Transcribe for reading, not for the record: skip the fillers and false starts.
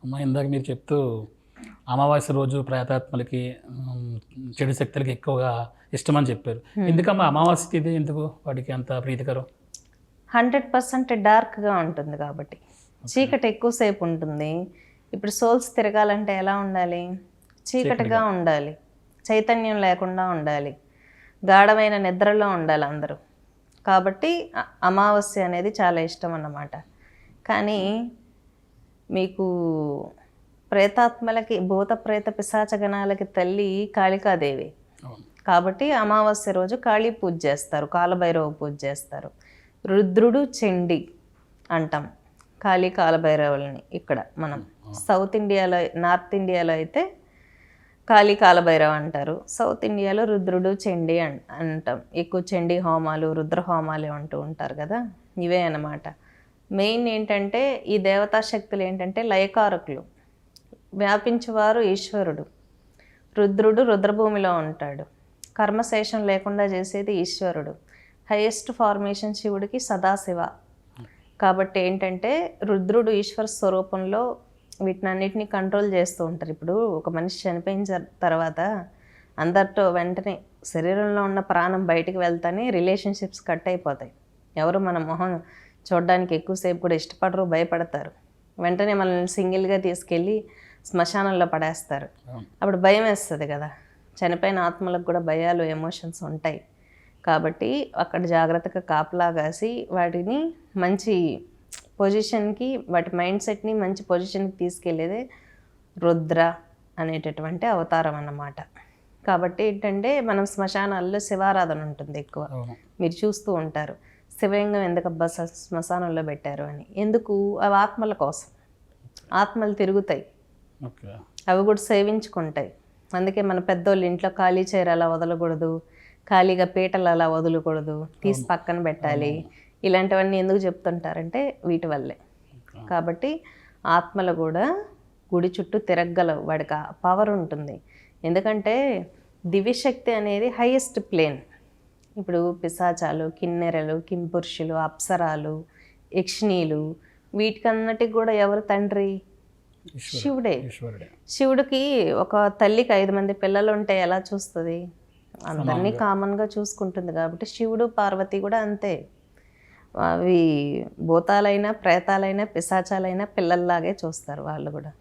అమ్మ ఇందాక మీరు చెప్తూ అమావాస్య రోజు ప్రేతాత్మలకి చెడు శక్తులకి ఎక్కువగా ఇష్టమని చెప్పారు. ఎందుకమ్మా అమావాస్య తిథి ఎందుకు వాటికి అంత ప్రీతికరం? 100% డార్క్గా ఉంటుంది కాబట్టి, చీకటి ఎక్కువసేపు ఉంటుంది. ఇప్పుడు సోల్స్ తిరగాలంటే ఎలా ఉండాలి? చీకటిగా ఉండాలి, చైతన్యం లేకుండా ఉండాలి, గాఢమైన నిద్రలో ఉండాలి అందరూ. కాబట్టి అమావాస్య అనేది చాలా ఇష్టం అన్నమాట. కానీ మీకు ప్రేతాత్మలకి, భూత ప్రేత పిశాచగణాలకి తల్లి కాళికాదేవి కాబట్టి అమావాస్య రోజు కాళీ పూజ చేస్తారు, కాలభైరవ పూజ చేస్తారు. రుద్రుడు చండి అంటాం కాళీ కాలభైరవులని. ఇక్కడ మనం సౌత్ ఇండియాలో, నార్త్ ఇండియాలో అయితే కాళీ కాలభైరవ అంటారు, సౌత్ ఇండియాలో రుద్రుడు చండి అంటాం. ఎక్కువ చండీ హోమాలు, రుద్ర హోమాలు అంటూ ఉంటారు కదా, ఇవే అన్నమాట. మెయిన్ ఏంటంటే ఈ దేవతా శక్తులు ఏంటంటే లయకారకులు, వ్యాపించేవారు ఈశ్వరుడు. రుద్రుడు రుద్రభూమిలో ఉంటాడు, కర్మశేషం లేకుండా చేసేది ఈశ్వరుడు. హైయెస్ట్ ఫార్మేషన్ శివుడికి సదాశివ. కాబట్టి ఏంటంటే రుద్రుడు ఈశ్వర స్వరూపంలో వీటినన్నిటిని కంట్రోల్ చేస్తూ ఉంటారు. ఇప్పుడు ఒక మనిషి చనిపోయిన తర్వాత అందరితో వెంటనే శరీరంలో ఉన్న ప్రాణం బయటికి వెళ్తానే రిలేషన్షిప్స్ కట్ అయిపోతాయి. ఎవరు మన మొహం చూడడానికి ఎక్కువసేపు కూడా ఇష్టపడరు, భయపడతారు. వెంటనే మనల్ని సింగిల్గా తీసుకెళ్ళి శ్మశానంలో పడేస్తారు. అప్పుడు భయం వేస్తుంది కదా. చనిపోయిన ఆత్మలకు కూడా భయాలు, ఎమోషన్స్ ఉంటాయి. కాబట్టి అక్కడ జాగ్రత్తగా కాపలా కాసి వాటిని మంచి పొజిషన్కి, వాటి మైండ్ సెట్ని మంచి పొజిషన్కి తీసుకెళ్ళేదే రుద్ర అనేటటువంటి అవతారం అన్నమాట. కాబట్టి ఏంటంటే మనం శ్మశానాల్లో శివారాధన ఉంటుంది ఎక్కువ, మీరు చూస్తూ ఉంటారు. శివలింగం ఎందుకబ్బా శ్మశానంలో పెట్టారు అని. ఎందుకు? అవి ఆత్మల కోసం. ఆత్మలు తిరుగుతాయి, అవి కూడా సేవించుకుంటాయి. అందుకే మన పెద్దోళ్ళు ఇంట్లో ఖాళీ చైర్ అలా వదలకూడదు, ఖాళీగా పీటలు అలా వదలకూడదు, తీసి పక్కన పెట్టాలి. ఇలాంటివన్నీ ఎందుకు చెప్తుంటారంటే వీటి వల్లే. కాబట్టి ఆత్మలు కూడా గుడి చుట్టూ తిరగలవు, వాడికి పవర్ ఉంటుంది. ఎందుకంటే దివ్యశక్తి అనేది హైయెస్ట్ ప్లేన్. ఇప్పుడు పిశాచాలు, కిన్నెరలు, కింపురుషులు, అప్సరాలు, యక్షిణీలు, వీటికన్నటికి కూడా ఎవరు తండ్రి? శివుడే. శివుడికి ఒక తల్లికి 5 మంది పిల్లలు ఉంటే ఎలా చూస్తుంది? అందరినీ కామన్గా చూసుకుంటుంది. కాబట్టి శివుడు పార్వతి కూడా అంతే. అవి భూతాలైనా, ప్రేతాలైనా, పిశాచాలైనా పిల్లల్లాగే చూస్తారు వాళ్ళు కూడా.